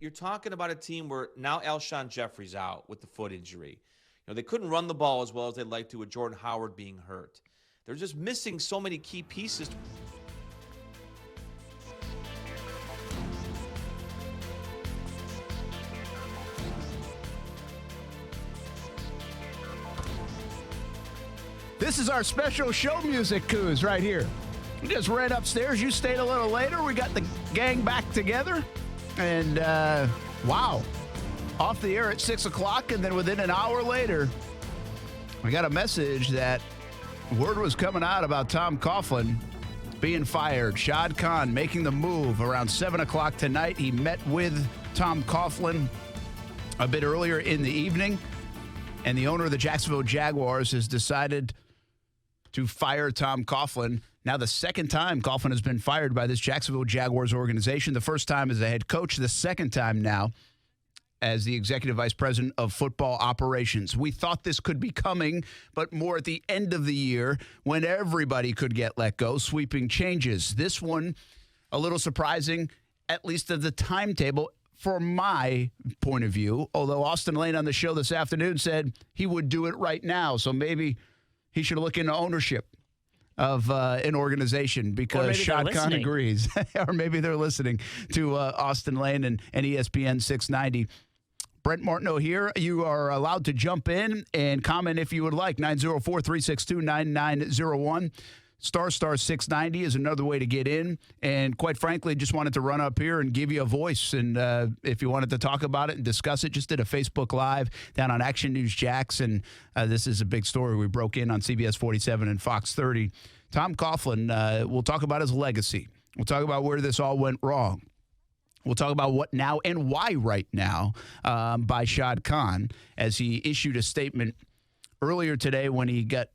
you're talking about a team where now Alshon Jeffrey's out with the foot injury. They couldn't run the ball as well as they'd like to with Jordan Howard being hurt. They're just missing so many key pieces. This is our special show music, Coos, right here. We just ran upstairs. You stayed a little later. We got the gang back together. And, wow. Off the air at 6 o'clock, and then within an hour later, we got a message that word was coming out about Tom Coughlin being fired. Shad Khan making the move around 7 o'clock tonight. He met with Tom Coughlin a bit earlier in the evening, and the owner of the Jacksonville Jaguars has decided to fire Tom Coughlin. Now the second time Coughlin has been fired by this Jacksonville Jaguars organization. The first time as the head coach, the second time now as the executive vice president of football operations. We thought this could be coming, but more at the end of the year when everybody could get let go, sweeping changes. This one, a little surprising, at least of the timetable from my point of view, although Austin Lane on the show this afternoon said he would do it right now, so maybe he should look into ownership of an organization because Shad Khan agrees. Or maybe they're listening to Austin Lane and ESPN 690. Brent Martineau here. You are allowed to jump in and comment if you would like. 904-362-9901. Star 690 is another way to get in. And quite frankly, just wanted to run up here and give you a voice. And if you wanted to talk about it and discuss it, just did a Facebook Live down on Action News Jax. And this is a big story we broke in on CBS 47 and Fox 30. Tom Coughlin, we'll talk about his legacy. We'll talk about where this all went wrong. We'll talk about what now and why right now by Shad Khan as he issued a statement earlier today when he got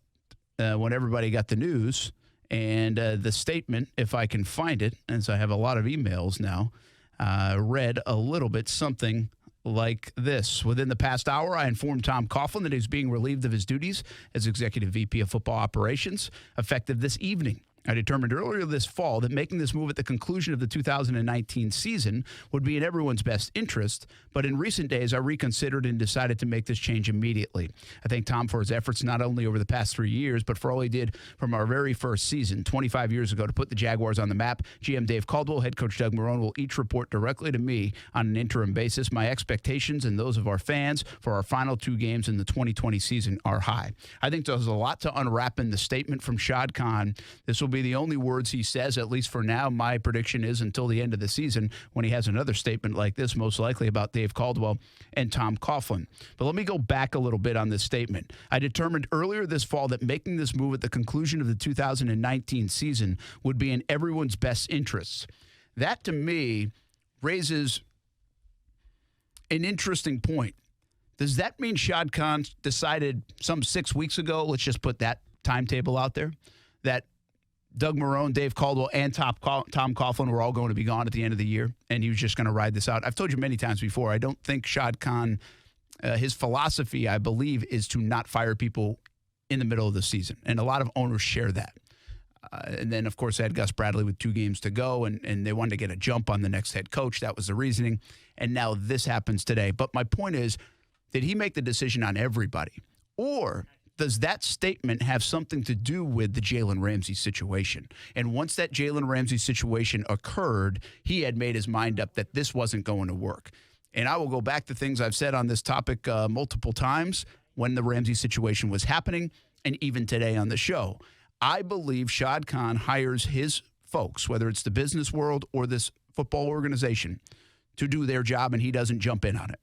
when everybody got the news. And the statement, if I can find it, as I have a lot of emails now, read a little bit something like this. Within the past hour, I informed Tom Coughlin that he's being relieved of his duties as Executive VP of Football Operations, effective this evening. I determined earlier this fall that making this move at the conclusion of the 2019 season would be in everyone's best interest, but in recent days, I reconsidered and decided to make this change immediately. I thank Tom for his efforts not only over the past 3 years, but for all he did from our very first season, 25 years ago, to put the Jaguars on the map. GM Dave Caldwell, head coach Doug Marrone will each report directly to me on an interim basis. My expectations and those of our fans for our final 2 games in the 2020 season are high. I think there's a lot to unwrap in the statement from Shad Khan. This will be the only words he says, at least for now. My prediction is until the end of the season when he has another statement like this, most likely about Dave Caldwell and Tom Coughlin. But let me go back a little bit on this statement. I determined earlier this fall that making this move at the conclusion of the 2019 season would be in everyone's best interests. That, to me, raises an interesting point. Does that mean Shad Khan decided some 6 weeks ago, let's just put that timetable out there, that Doug Marrone, Dave Caldwell, and Tom Coughlin were all going to be gone at the end of the year, and he was just going to ride this out? I've told you many times before, I don't think Shad Khan, his philosophy, I believe, is to not fire people in the middle of the season, and a lot of owners share that. And then, of course, they had Gus Bradley with 2 games to go, and they wanted to get a jump on the next head coach. That was the reasoning, and now this happens today. But my point is, did he make the decision on everybody? Or does that statement have something to do with the Jalen Ramsey situation? And once that Jalen Ramsey situation occurred, he had made his mind up that this wasn't going to work. And I will go back to things I've said on this topic multiple times when the Ramsey situation was happening and even today on the show. I believe Shad Khan hires his folks, whether it's the business world or this football organization, to do their job, and he doesn't jump in on it.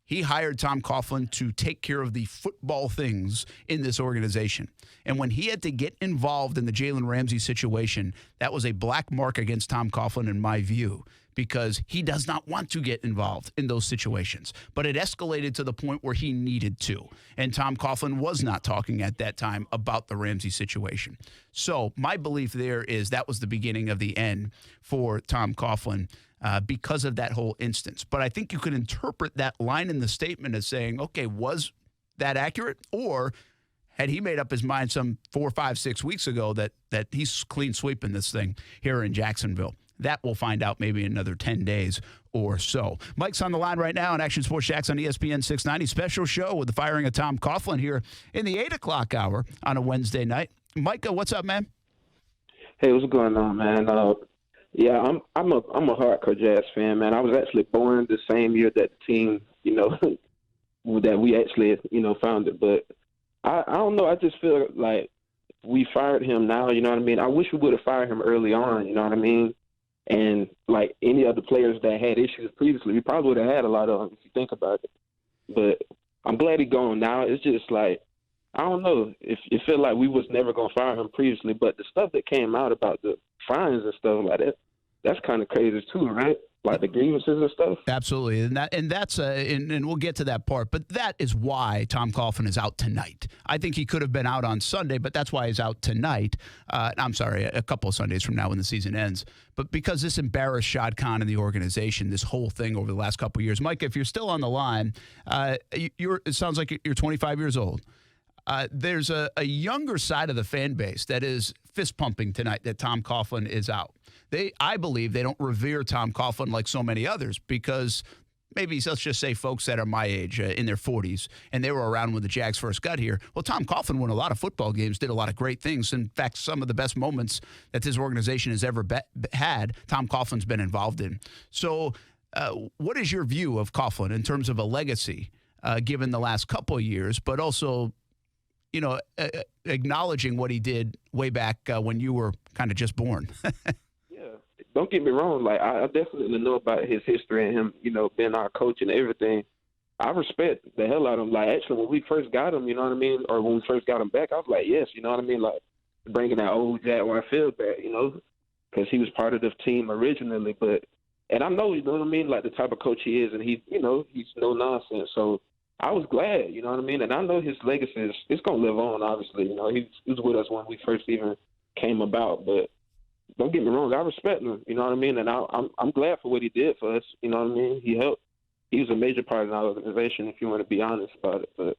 He hired Tom Coughlin to take care of the football things in this organization. And when he had to get involved in the Jalen Ramsey situation, that was a black mark against Tom Coughlin, in my view, because he does not want to get involved in those situations. But it escalated to the point where he needed to. And Tom Coughlin was not talking at that time about the Ramsey situation. So my belief there is that was the beginning of the end for Tom Coughlin. Because of that whole instance. But I think you could interpret that line in the statement as saying, okay, was that accurate? Or had he made up his mind some 4, 5, 6 weeks ago that he's clean sweeping this thing here in Jacksonville? That we'll find out maybe in another 10 days or so. Mike's on the line right now on Action Sports Jax on ESPN 690. Special show with the firing of Tom Coughlin here in the 8 o'clock hour on a Wednesday night. Mike, what's up, man? Hey, what's going on, man? Yeah, I'm a hardcore Jazz fan, man. I was actually born the same year that the team, that we actually, founded. But I don't know. I just feel like we fired him now. You know what I mean? I wish we would have fired him early on. You know what I mean? And like any other players that had issues previously, we probably would have had a lot of them if you think about it. But I'm glad he's gone now. It's just like, I don't know. It felt like we was never going to fire him previously, but the stuff that came out about the fines and stuff like that, that's kind of crazy too, right? Like the grievances and stuff. Absolutely, and that's and we'll get to that part. But that is why Tom Coughlin is out tonight. I think he could have been out on Sunday, but that's why he's out tonight. I'm sorry, a couple of Sundays from now when the season ends. But because this embarrassed Shad Khan and the organization, this whole thing over the last couple of years. Mike, if you're still on the line, it sounds like you're 25 years old. There's a younger side of the fan base that is fist pumping tonight that Tom Coughlin is out. I believe they don't revere Tom Coughlin like so many others because maybe let's just say folks that are my age in their 40s and they were around when the Jags first got here. Well, Tom Coughlin won a lot of football games, did a lot of great things. In fact, some of the best moments that this organization has ever had, Tom Coughlin's been involved in. So what is your view of Coughlin in terms of a legacy given the last couple of years, but also acknowledging what he did way back when you were kind of just born? Yeah, don't get me wrong. Like I definitely know about his history and him, being our coach and everything. I respect the hell out of him. Like actually, when we first got him, you know what I mean, or when we first got him back, I was like, yes, you know what I mean, like bringing that old Jaguar feel back, because he was part of the team originally. And I know, you know what I mean, like the type of coach he is, and he's no nonsense. So I was glad, you know what I mean? And I know his legacy is going to live on, obviously. He was with us when we first even came about. But don't get me wrong, I respect him, you know what I mean? And I'm glad for what he did for us, you know what I mean? He helped. He was a major part of our organization, if you want to be honest about it. But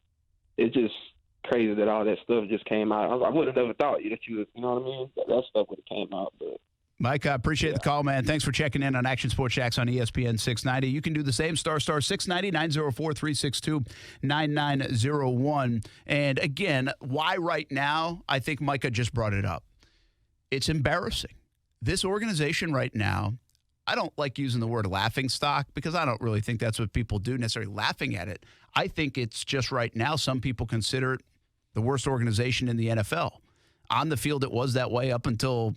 it's just crazy that all that stuff just came out. I would have never thought that you know what I mean? That stuff would have came out, but. Mike, I appreciate the call, man. Thanks for checking in on Action Sports Jax on ESPN 690. You can do the same, *690 904-362-9901. And again, why right now? I think Micah just brought it up. It's embarrassing. This organization right now, I don't like using the word laughing stock because I don't really think that's what people do, necessarily laughing at it. I think it's just right now some people consider it the worst organization in the NFL. On the field, it was that way up until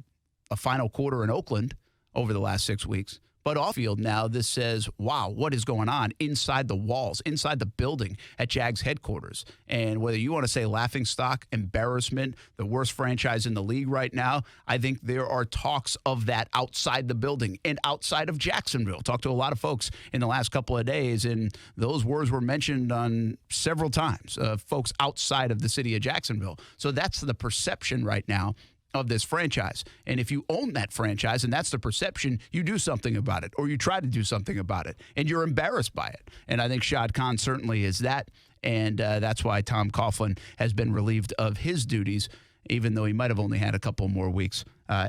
a final quarter in Oakland over the last 6 weeks. But off field now, this says, wow, what is going on inside the walls, inside the building at Jags headquarters? And whether you want to say laughingstock, embarrassment, the worst franchise in the league right now, I think there are talks of that outside the building and outside of Jacksonville. Talked to a lot of folks in the last couple of days, and those words were mentioned on several times, folks outside of the city of Jacksonville. So that's the perception right now of this franchise. And if you own that franchise and that's the perception, you do something about it or you try to do something about it and you're embarrassed by it. And I think Shad Khan certainly is that. And that's why Tom Coughlin has been relieved of his duties, even though he might have only had a couple more weeks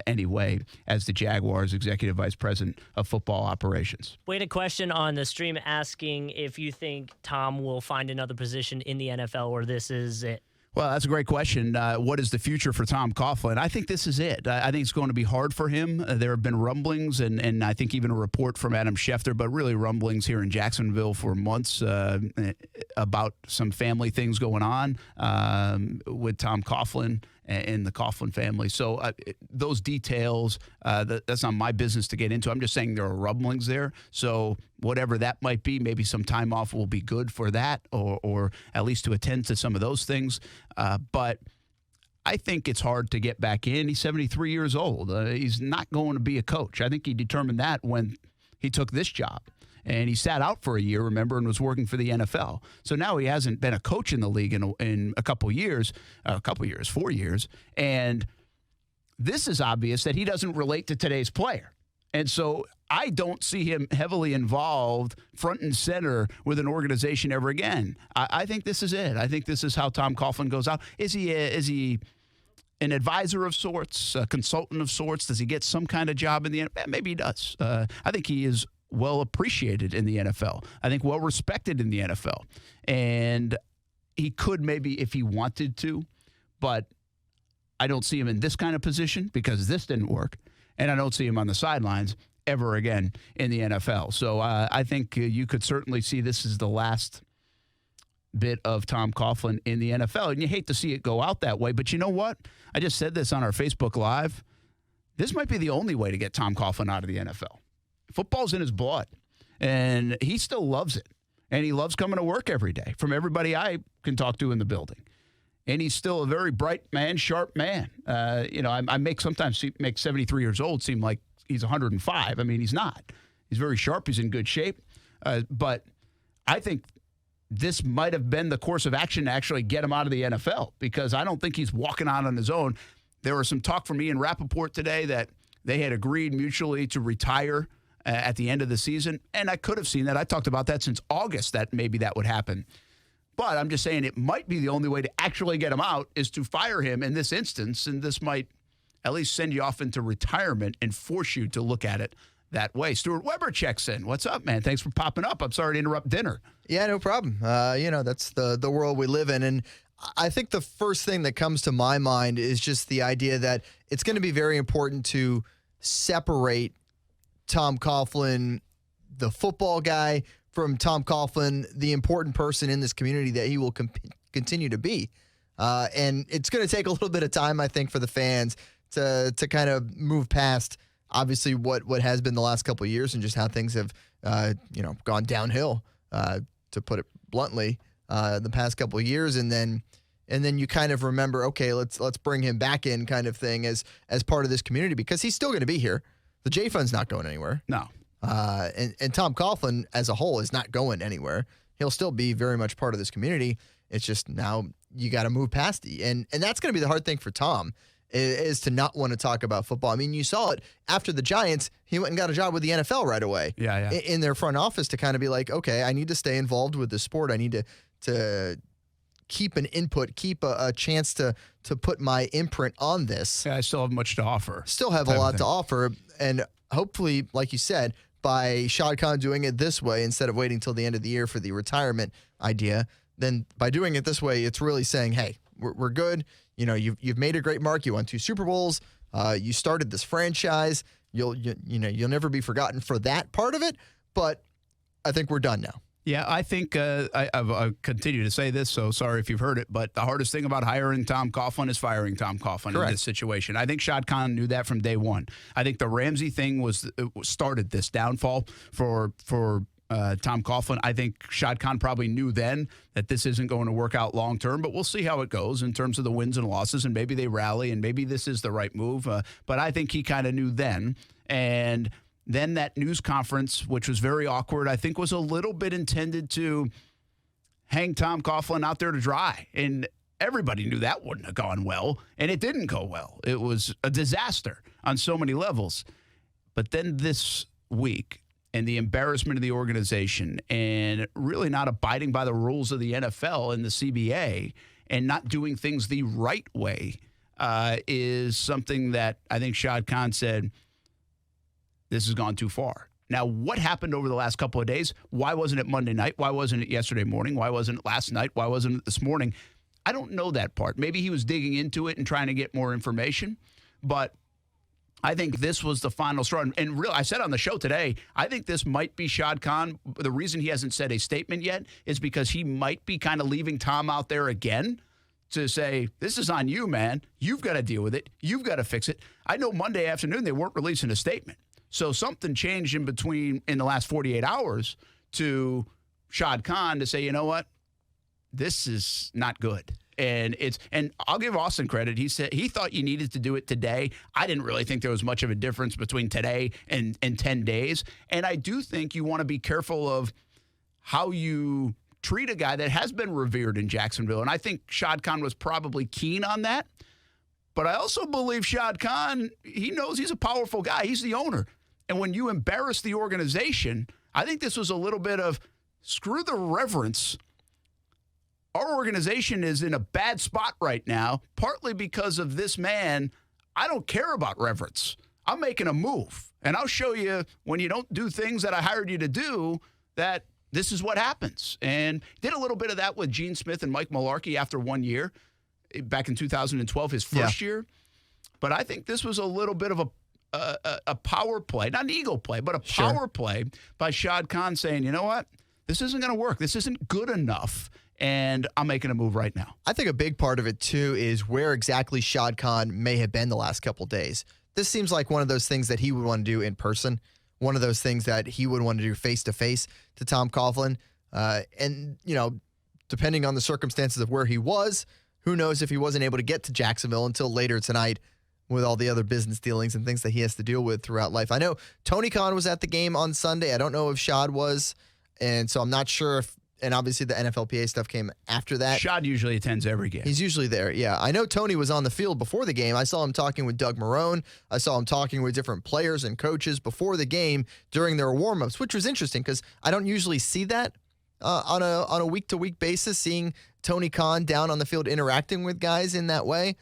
anyway as the Jaguars executive vice president of football operations. We had a question on the stream asking if you think Tom will find another position in the NFL or this is it. Well, that's a great question. What is the future for Tom Coughlin? I think this is it. I think it's going to be hard for him. There have been rumblings, and I think even a report from Adam Schefter, but really rumblings here in Jacksonville for months about some family things going on with Tom Coughlin and the Coughlin family. So those details, that's not my business to get into. I'm just saying there are rumblings there. So whatever that might be, maybe some time off will be good for that or at least to attend to some of those things. But I think it's hard to get back in. He's 73 years old. He's not going to be a coach. I think he determined that when he took this job. And he sat out for a year, remember, and was working for the NFL. So now he hasn't been a coach in the league in a couple years, 4 years. And this is obvious that he doesn't relate to today's player. And so I don't see him heavily involved front and center with an organization ever again. I think this is it. I think this is how Tom Coughlin goes out. Is he an advisor of sorts, a consultant of sorts? Does he get some kind of job in the NFL? Maybe he does. I think he is well appreciated in the NFL. I think well respected in the NFL. And he could maybe if he wanted to, but I don't see him in this kind of position because this didn't work. And I don't see him on the sidelines ever again in the NFL. So I think you could certainly see this is the last bit of Tom Coughlin in the NFL. And you hate to see it go out that way. But you know what? I just said this on our Facebook Live. This might be the only way to get Tom Coughlin out of the NFL. Football's in his blood, and he still loves it. And he loves coming to work every day from everybody I can talk to in the building. And he's still a very bright man, sharp man. I sometimes make 73 years old seem like he's 105. I mean, he's not. He's very sharp. He's in good shape. But I think this might have been the course of action to actually get him out of the NFL because I don't think he's walking out on his own. There was some talk from Ian Rappaport today that they had agreed mutually to retire at the end of the season, and I could have seen that. I talked about that since August, that maybe that would happen. But I'm just saying it might be the only way to actually get him out is to fire him in this instance, and this might at least send you off into retirement and force you to look at it that way. Stuart Weber checks in. What's up, man? Thanks for popping up. I'm sorry to interrupt dinner. Yeah, no problem. That's the world we live in, and I think the first thing that comes to my mind is just the idea that it's going to be very important to separate Tom Coughlin, the football guy, from Tom Coughlin, the important person in this community that he will continue to be. And it's going to take a little bit of time, I think, for the fans to kind of move past, obviously, what has been the last couple of years and just how things have, gone downhill, to put it bluntly, the past couple of years. And then you kind of remember, okay, let's bring him back in kind of thing as part of this community because he's still going to be here. The J Fund's not going anywhere. No. And Tom Coughlin as a whole is not going anywhere. He'll still be very much part of this community. It's just now you got to move past it. And that's going to be the hard thing for Tom is to not want to talk about football. I mean, you saw it after the Giants. He went and got a job with the NFL right away. Yeah. In their front office to kind of be like, okay, I need to stay involved with the sport. I need to keep an input, keep a chance to put my imprint on this. Yeah, I still have much to offer. Still have a lot to offer. And hopefully, like you said, by Shad Khan doing it this way instead of waiting till the end of the year for the retirement idea, then by doing it this way, it's really saying, hey, we're good. You know, you've made a great mark. You won 2 Super Bowls. You started this franchise. You'll never be forgotten for that part of it. But I think we're done now. Yeah, I think I continue to say this, so sorry if you've heard it, but the hardest thing about hiring Tom Coughlin is firing Tom Coughlin in this situation. I think Shad Khan knew that from day one. I think the Ramsey thing started this downfall for Tom Coughlin. I think Shad Khan probably knew then that this isn't going to work out long term, but we'll see how it goes in terms of the wins and losses, and maybe they rally, and maybe this is the right move. But I think he kind of knew then, and then that news conference, which was very awkward, I think was a little bit intended to hang Tom Coughlin out there to dry. And everybody knew that wouldn't have gone well, and it didn't go well. It was a disaster on so many levels. But then this week, and the embarrassment of the organization, and really not abiding by the rules of the NFL and the CBA, and not doing things the right way, is something that I think Shad Khan said, this has gone too far. Now, what happened over the last couple of days? Why wasn't it Monday night? Why wasn't it yesterday morning? Why wasn't it last night? Why wasn't it this morning? I don't know that part. Maybe he was digging into it and trying to get more information, but I think this was the final straw. And I said on the show today, I think this might be Shad Khan. The reason he hasn't said a statement yet is because he might be kind of leaving Tom out there again to say, this is on you, man. You've got to deal with it. You've got to fix it. I know Monday afternoon they weren't releasing a statement. So something changed in the last 48 hours to Shad Khan to say, you know what, this is not good. And I'll give Austin credit. He said he thought you needed to do it today. I didn't really think there was much of a difference between today and 10 days. And I do think you want to be careful of how you treat a guy that has been revered in Jacksonville. And I think Shad Khan was probably keen on that. But I also believe Shad Khan, he knows he's a powerful guy. He's the owner. And when you embarrass the organization, I think this was a little bit of screw the reverence. our organization is in a bad spot right now, partly because of this man. I don't care about reverence. I'm making a move, and I'll show you when you don't do things that I hired you to do that this is what happens. And did a little bit of that with Gene Smith and Mike Mularkey after 1 year, back in 2012, his first year. But I think this was a little bit of a power play, not an ego play, but a power play by Shad Khan saying, you know what, this isn't going to work. This isn't good enough, and I'm making a move right now. I think a big part of it, too, is where exactly Shad Khan may have been the last couple days. This seems like one of those things that he would want to do in person, one of those things that he would want to do face-to-face to Tom Coughlin. And, you know, depending on the circumstances of where he was, who knows if he wasn't able to get to Jacksonville until later tonight with all the other business dealings and things that he has to deal with throughout life. I know Tony Khan was at the game on Sunday. I don't know if Shad was, and so I'm not sure if, and obviously the NFLPA stuff came after that. Shad usually attends every game. He's usually there, yeah. I know Tony was on the field before the game. I saw him talking with Doug Marrone. I saw him talking with different players and coaches before the game during their warm-ups, which was interesting because I don't usually see that on a week-to-week basis, seeing Tony Khan down on the field interacting with guys in that way.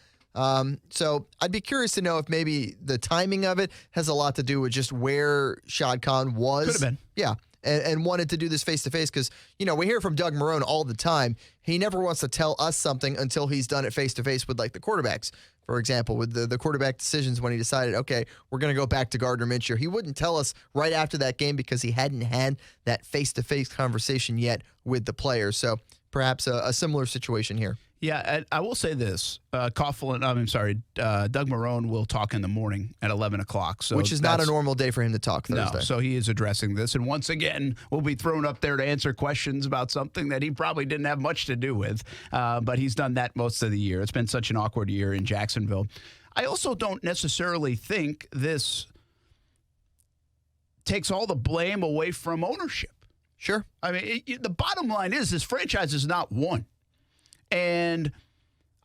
So I'd be curious to know if maybe the timing of it has a lot to do with just where Shad Khan was. Could have been. Yeah. And wanted to do this face-to-face because, you know, we hear from Doug Marrone all the time. He never wants to tell us something until he's done it face-to-face with, like, the quarterbacks. For example, with the quarterback decisions when he decided, okay, we're going to go back to Gardner Minshew. He wouldn't tell us right after that game because he hadn't had that face-to-face conversation yet with the players. So perhaps a similar situation here. Yeah, I will say this. Doug Marrone will talk in the morning at 11 o'clock. So which is not a normal day for him to talk Thursday. No, so he is addressing this. And once again, we'll be thrown up there to answer questions about something that he probably didn't have much to do with. But he's done that most of the year. It's been such an awkward year in Jacksonville. I also don't necessarily think this takes all the blame away from ownership. Sure. I mean, the bottom line is this franchise is not won. And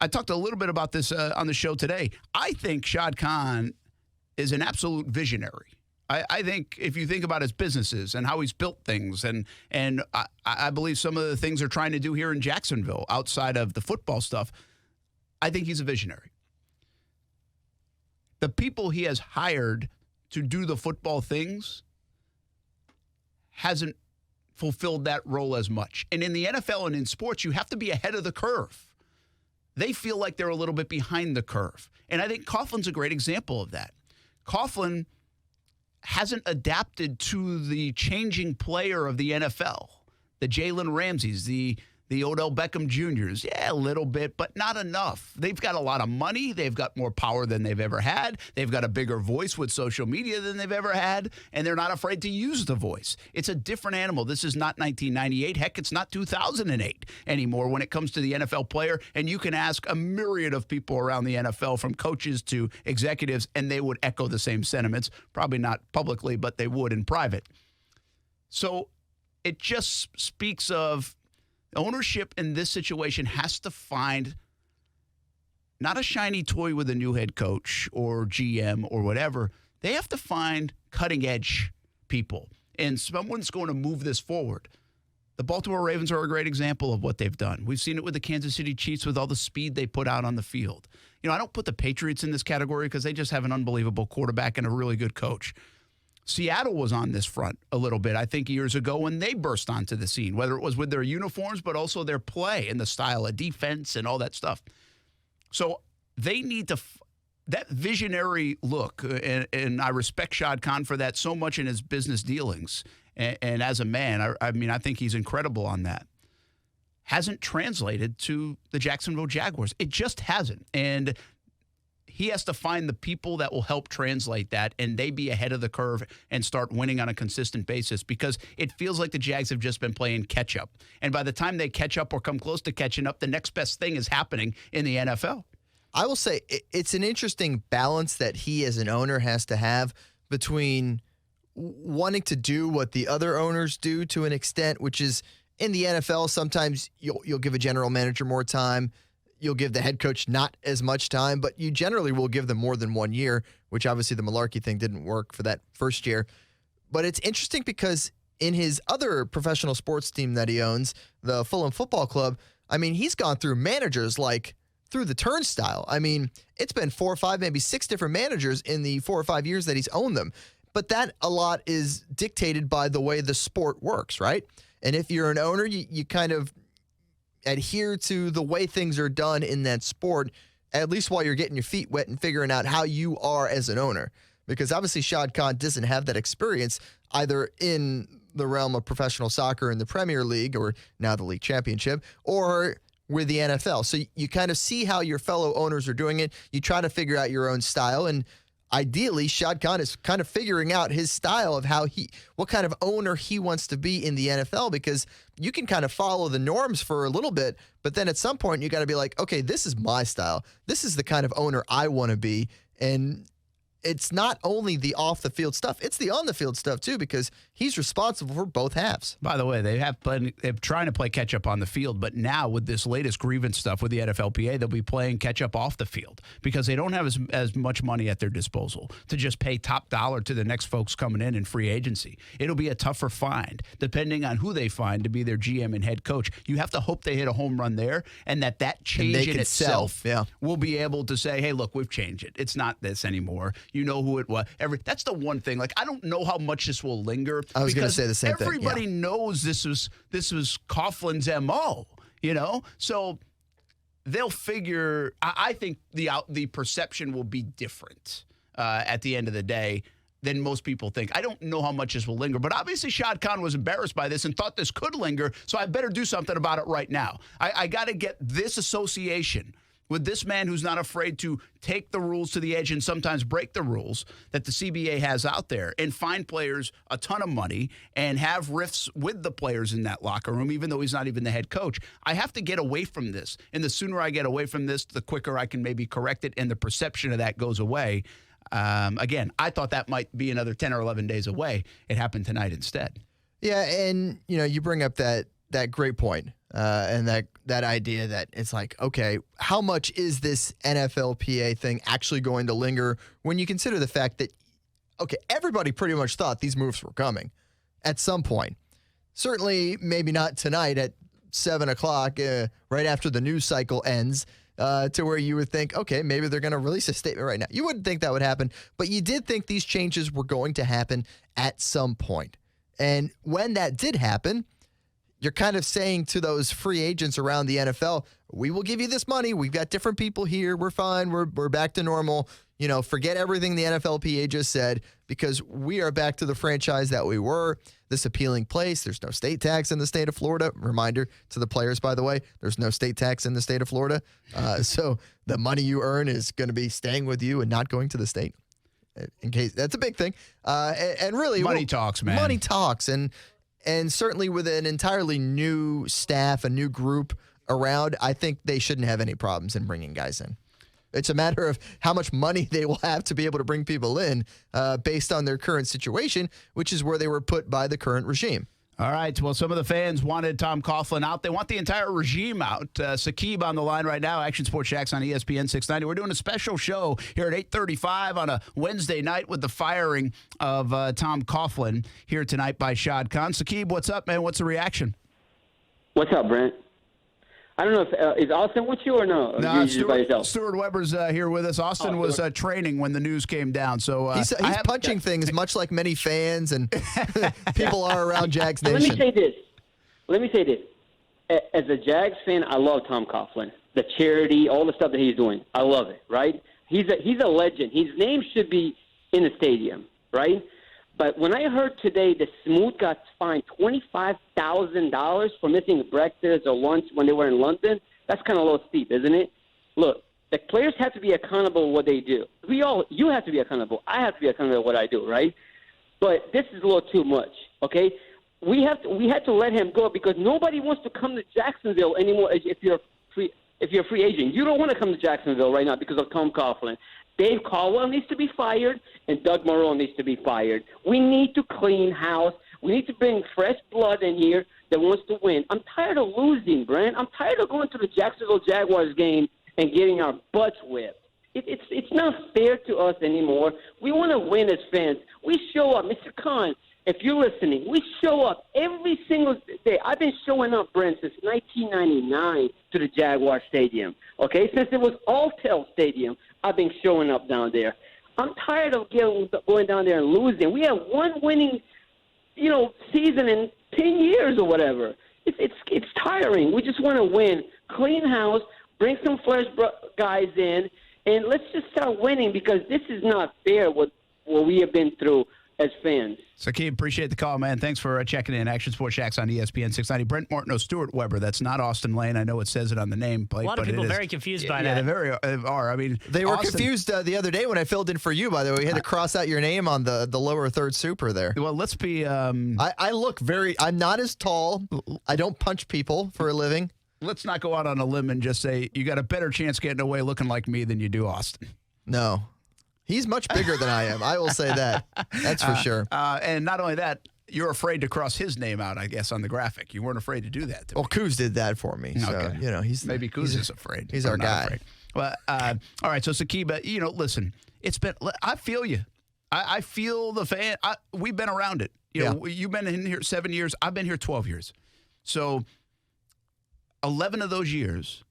I talked a little bit about this on the show today. I think Shad Khan is an absolute visionary. I think if you think about his businesses and how he's built things, and I believe some of the things they're trying to do here in Jacksonville outside of the football stuff, I think he's a visionary. The people he has hired to do the football things hasn't fulfilled that role as much. And in the NFL and in sports, you have to be ahead of the curve. They feel like they're a little bit behind the curve. And I think Coughlin's a great example of that. Coughlin hasn't adapted to the changing player of the NFL. The Jalen Ramseys, the Odell Beckham Jr.'s, yeah, a little bit, but not enough. They've got a lot of money. They've got more power than they've ever had. They've got a bigger voice with social media than they've ever had, and they're not afraid to use the voice. It's a different animal. This is not 1998. Heck, it's not 2008 anymore when it comes to the NFL player, and you can ask a myriad of people around the NFL, from coaches to executives, and they would echo the same sentiments. Probably not publicly, but they would in private. So it just speaks of ownership in this situation has to find not a shiny toy with a new head coach or GM or whatever. They have to find cutting-edge people, and someone's going to move this forward. The Baltimore Ravens are a great example of what they've done. We've seen it with the Kansas City Chiefs with all the speed they put out on the field. You know, I don't put the Patriots in this category because they just have an unbelievable quarterback and a really good coach. Seattle was on this front a little bit, I think, years ago when they burst onto the scene, whether it was with their uniforms, but also their play and the style of defense and all that stuff. So they need to that visionary look, and I respect Shad Khan for that so much in his business dealings. And as a man, I mean, I think he's incredible on that. Hasn't translated to the Jacksonville Jaguars. It just hasn't. And he has to find the people that will help translate that, and they be ahead of the curve and start winning on a consistent basis, because it feels like the Jags have just been playing catch up. And by the time they catch up or come close to catching up, the next best thing is happening in the NFL. I will say it's an interesting balance that he as an owner has to have between wanting to do what the other owners do to an extent, which is in the NFL, sometimes you'll give a general manager more time. You'll give the head coach not as much time, but you generally will give them more than 1 year, which obviously the Mularkey thing didn't work for that first year. But it's interesting because in his other professional sports team that he owns, the Fulham Football Club, I mean, he's gone through managers like through the turnstile. I mean, it's been 4 or 5, maybe 6 different managers in the 4 or 5 years that he's owned them. But that a lot is dictated by the way the sport works, right? And if you're an owner, you kind of adhere to the way things are done in that sport, at least while you're getting your feet wet and figuring out how you are as an owner. Because obviously Shad Khan doesn't have that experience either in the realm of professional soccer in the Premier League or now the League Championship or with the NFL. So you kind of see how your fellow owners are doing it. You try to figure out your own style. And ideally, Shad Khan is kind of figuring out his style of what kind of owner he wants to be in the NFL, because you can kind of follow the norms for a little bit, but then at some point you got to be like, okay, this is my style. This is the kind of owner I want to be. And it's not only the off-the-field stuff, it's the on-the-field stuff, too, because he's responsible for both halves. By the way, they're trying to play catch-up on the field, but now with this latest grievance stuff with the NFLPA, they'll be playing catch-up off the field because they don't have as much money at their disposal to just pay top dollar to the next folks coming in free agency. It'll be a tougher find, depending on who they find to be their GM and head coach. You have to hope they hit a home run there and that change in itself will be able to say, hey, look, we've changed it. It's not this anymore. You know who it was. That's the one thing. Like, I don't know how much this will linger. I was going to say the same thing. Everybody knows this was Coughlin's MO, So they'll figure. I think the perception will be different at the end of the day than most people think. I don't know how much this will linger, but obviously Shad Khan was embarrassed by this and thought this could linger, so I better do something about it right now. I got to get this association with this man who's not afraid to take the rules to the edge and sometimes break the rules that the CBA has out there and find players a ton of money and have riffs with the players in that locker room, even though he's not even the head coach. I have to get away from this. And the sooner I get away from this, the quicker I can maybe correct it and the perception of that goes away. Again, I thought that might be another 10 or 11 days away. It happened tonight instead. Yeah, and you bring up that great point, and that idea that it's like, okay, how much is this NFLPA thing actually going to linger when you consider the fact that, okay, everybody pretty much thought these moves were coming at some point. Certainly, maybe not tonight at 7 o'clock, right after the news cycle ends, to where you would think, okay, maybe they're going to release a statement right now. You wouldn't think that would happen, but you did think these changes were going to happen at some point. And when that did happen, you're kind of saying to those free agents around the NFL, we will give you this money. We've got different people here. We're fine. We're back to normal. Forget everything the NFLPA just said, because we are back to the franchise that we were, this appealing place. There's no state tax in the state of Florida. Reminder to the players, by the way, there's no state tax in the state of Florida. So the money you earn is going to be staying with you and not going to the state. In case that's a big thing. And really, money talks, man. Money talks. And certainly with an entirely new staff, a new group around, I think they shouldn't have any problems in bringing guys in. It's a matter of how much money they will have to be able to bring people in based on their current situation, which is where they were put by the current regime. All right. Well, some of the fans wanted Tom Coughlin out. They want the entire regime out. Sakib on the line right now. Action Sports Shacks on ESPN690. We're doing a special show here at 8:35 on a Wednesday night with the firing of Tom Coughlin here tonight by Shad Khan. Sakib, what's up, man? What's the reaction? What's up, Brent? I don't know if is Austin with you or no? No, Just by yourself? Stuart Weber's here with us. Austin was training when the news came down. So he's punching things much like many fans and people are around Jags Nation. Let me say this. As a Jags fan, I love Tom Coughlin. The charity, all the stuff that he's doing. I love it, right? He's a legend. His name should be in the stadium, right? But when I heard today that Smoot got fined $25,000 for missing breakfast or lunch when they were in London, that's kind of a little steep, isn't it? Look, the players have to be accountable for what they do. You have to be accountable. I have to be accountable for what I do, right? But this is a little too much, okay? We had to let him go because nobody wants to come to Jacksonville anymore if you're a free agent. You don't want to come to Jacksonville right now because of Tom Coughlin. Dave Caldwell needs to be fired, and Doug Moreau needs to be fired. We need to clean house. We need to bring fresh blood in here that wants to win. I'm tired of losing, Brent. I'm tired of going to the Jacksonville Jaguars game and getting our butts whipped. It's not fair to us anymore. We want to win as fans. We show up. Mr. Khan, if you're listening, we show up every single day. I've been showing up, Brent, since 1999 to the Jaguar Stadium. Okay, since it was Alltel Stadium, I've been showing up down there. I'm tired of going down there and losing. We have one winning, season in 10 years or whatever. It's tiring. We just want to win, clean house, bring some fresh guys in, and let's just start winning because this is not fair what we have been through as fans. Sakeem, appreciate the call, man. Thanks for checking in. Action Sports Shacks on ESPN690. Brent Martineau, Stuart Weber. That's not Austin Lane. I know it says it on the nameplate. A lot of people very confused by that. Yeah, they very are. I mean, They were confused the other day when I filled in for you, by the way. We had to cross out your name on the lower third super there. Well, let's be. I look I'm not as tall. I don't punch people for a living. Let's not go out on a limb and just say you got a better chance getting away looking like me than you do Austin. No. He's much bigger than I am. I will say that. That's for sure. And not only that, you're afraid to cross his name out, I guess, on the graphic. You weren't afraid to do that to me. Well, Kuz did that for me. So, Okay. he's Maybe Kuz is afraid. He's our guy. Afraid. Well, all right, so Sakiba, listen, I feel you. I feel the fan. We've been around it. You've been in here 7 years. I've been here 12 years. So 11 of those years,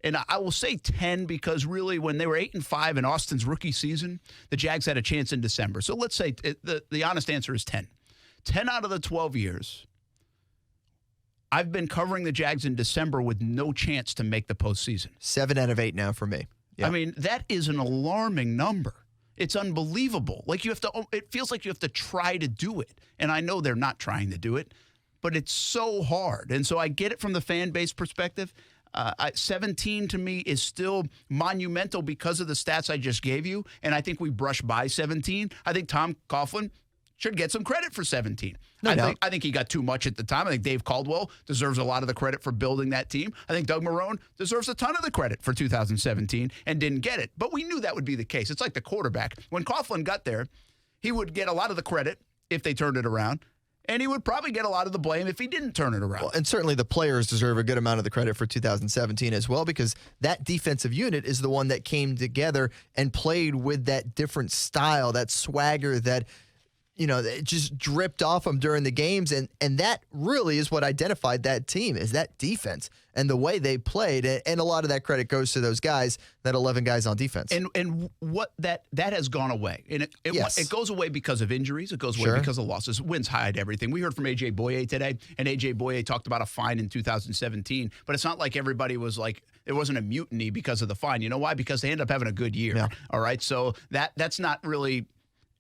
and I will say 10 because really when they were 8-5 in Austin's rookie season, the Jags had a chance in December. So let's say the honest answer is 10. 10 out of the 12 years, I've been covering the Jags in December with no chance to make the postseason. 7 out of 8 now for me. Yeah. I mean, that is an alarming number. It's unbelievable. It feels like you have to try to do it. And I know they're not trying to do it, but it's so hard. And so I get it from the fan base perspective. 17 to me is still monumental because of the stats I just gave you, and I think we brush by 17. I think Tom Coughlin should get some credit for 17. I think he got too much at the time. I think Dave Caldwell deserves a lot of the credit for building that team. I think Doug Marrone deserves a ton of the credit for 2017 and didn't get it. But we knew that would be the case. It's like the quarterback. When Coughlin got there, he would get a lot of the credit if they turned it around. And he would probably get a lot of the blame if he didn't turn it around. Well, and certainly the players deserve a good amount of the credit for 2017 as well, because that defensive unit is the one that came together and played with that different style, that swagger that, it just dripped off them during the games. And that really is what identified that team, is that defense and the way they played. And a lot of that credit goes to those guys, that 11 guys on defense. And what that has gone away. And it goes away because of injuries. It goes away because of losses. Wins hide everything. We heard from A.J. Boye today, and A.J. Boye talked about a fine in 2017. But it's not like everybody was like, it wasn't a mutiny because of the fine. You know why? Because they ended up having a good year. Yeah. All right? So that's not really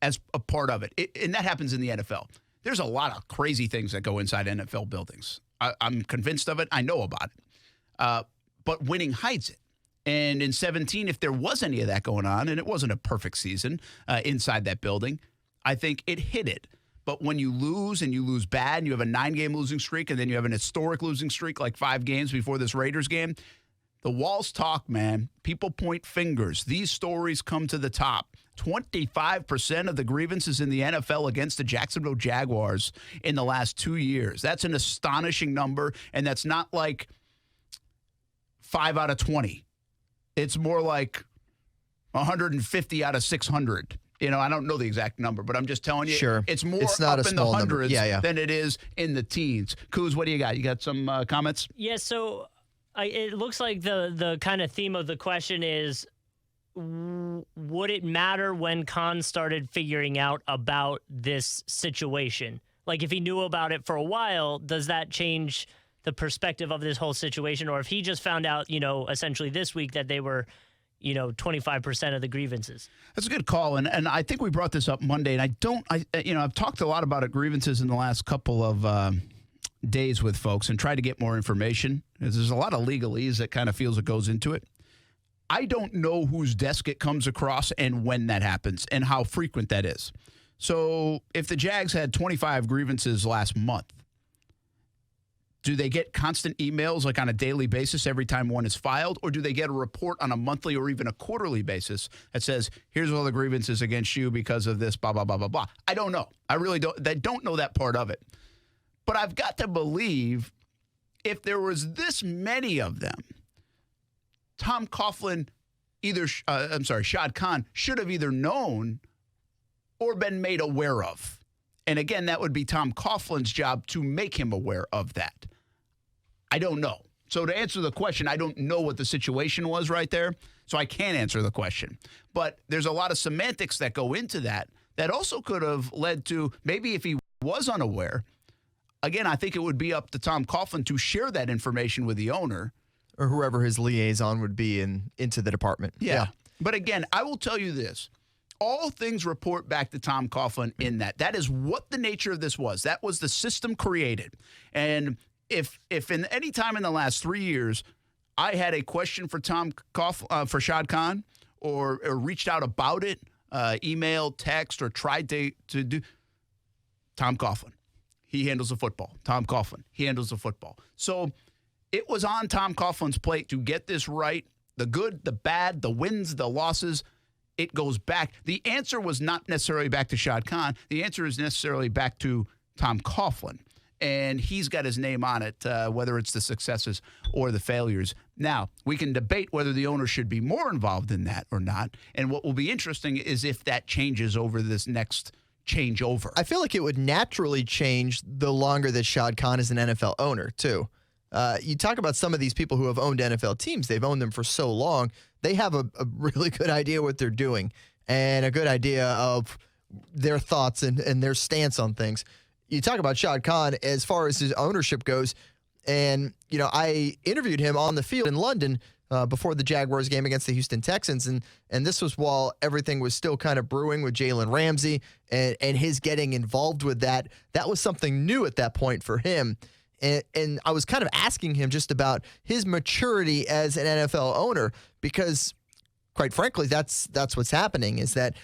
as a part of it. And that happens in the NFL. There's a lot of crazy things that go inside NFL buildings. I'm convinced of it. I know about it. But winning hides it. And in 17, if there was any of that going on, and it wasn't a perfect season inside that building, I think it hit it. But when you lose and you lose bad, and you have a 9-game losing streak, and then you have an historic losing streak like 5 games before this Raiders game, the walls talk, man. People point fingers. These stories come to the top. 25% of the grievances in the NFL against the Jacksonville Jaguars in the last 2 years. That's an astonishing number, and that's not like 5 out of 20. It's more like 150 out of 600. I don't know the exact number, but I'm just telling you, it's more not up a in the small hundreds number. than it is in the teens. Kuz, what do you got? You got some comments? Yeah, so it looks like the kind of theme of the question is, would it matter when Khan started figuring out about this situation? Like, if he knew about it for a while, does that change the perspective of this whole situation? Or if he just found out, essentially this week that they were, 25% of the grievances? That's a good call. And I think we brought this up Monday, and I've talked a lot about grievances in the last couple of days with folks and tried to get more information. There's a lot of legalese that kind of feels it goes into it. I don't know whose desk it comes across and when that happens and how frequent that is. So if the Jags had 25 grievances last month, do they get constant emails like on a daily basis every time one is filed? Or do they get a report on a monthly or even a quarterly basis that says, here's all the grievances against you because of this, blah, blah, blah, blah, blah? I don't know. I really don't know that part of it. But I've got to believe if there was this many of them, Tom Coughlin, Shad Khan should have either known or been made aware of. And again, that would be Tom Coughlin's job to make him aware of that. I don't know. So to answer the question, I don't know what the situation was right there, so I can't answer the question. But there's a lot of semantics that go into that also could have led to maybe if he was unaware. Again, I think it would be up to Tom Coughlin to share that information with the owner. Or whoever his liaison would be into the department. Yeah. But again, I will tell you this. All things report back to Tom Coughlin in that. That is what the nature of this was. That was the system created. And if in any time in the last 3 years I had a question for for Shad Khan or reached out about it, email, text, or tried to do, Tom Coughlin. He handles the football. Tom Coughlin. He handles the football. So it was on Tom Coughlin's plate to get this right. The good, the bad, the wins, the losses. It goes back. The answer was not necessarily back to Shad Khan. The answer is necessarily back to Tom Coughlin. And he's got his name on it, whether it's the successes or the failures. Now, we can debate whether the owner should be more involved in that or not. And what will be interesting is if that changes over this next changeover. I feel like it would naturally change the longer that Shad Khan is an NFL owner, too. You talk about some of these people who have owned NFL teams. They've owned them for so long. They have a really good idea what they're doing and a good idea of their thoughts and their stance on things. You talk about Shad Khan as far as his ownership goes. And, I interviewed him on the field in London before the Jaguars game against the Houston Texans. And this was while everything was still kind of brewing with Jalen Ramsey and his getting involved with that. That was something new at that point for him. And I was kind of asking him just about his maturity as an NFL owner because, quite frankly, that's what's happening is that,